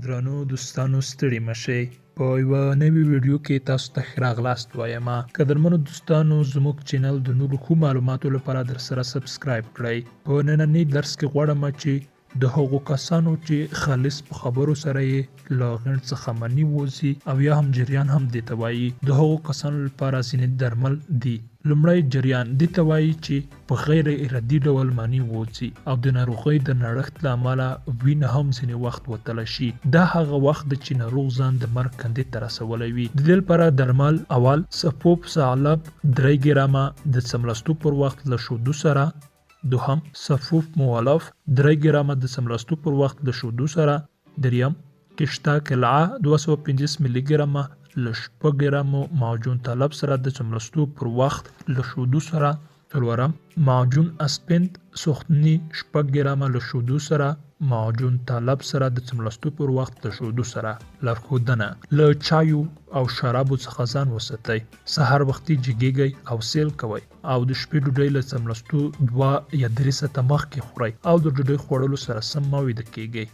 درنو دوستانو ستړي مشئ په یوه نوي ویډیو کې تاسو ته ښه راغلاست وایم. قدرمنو دوستانو زموږ چینل د نورو ښو معلوماتو لپاره درسره سبسکرایب کړئ. په ننني درس کې غواړم چې د هغو کسانو چې خالص په خبرو سره یې له غڼ څخه مني ووځي او یا هم جریان هم دې ته وایي د هغو کسانو لپاره ځینې درمل دي. لومړی جریان دې ته وایي چې په غیر ارادي ډول مني ووځي او د ناروغۍ د نړښت له امله وینه هم ځینې وخت وتلی شي. دا هغه وخت دی چې ناروغ ځان د مرګ کندې ته رسولی وي. د دې لپاره درمل اول سفوف ثعلب 3 ګرامه د څملاستو پر وخت له شودو سره، دوهم سفوف مولف 3 ګرامه د څملاستو پر وخت له شودو سره، دریم کشتا کلعه 250 ملي ګرامه له 6 ګرامو معجون طلب سره د څملاستو پر وخت له شودو سره، څلورم معجون اسپند سوختنی 6 ګرامه له شودو سره معجون طلب سره د څملاستو پر وخت له شودو سره. لارښودنه: له چایو او شرابو څخه ځان وساتئ، سهار وختي جګیږئ او سیل کوئ او د شپې ډوډۍ له څملاستو 2 یا 3 ساعته مخکې خورئ او د ډوډۍ خوړلو سره سم مه ویده کیږئ.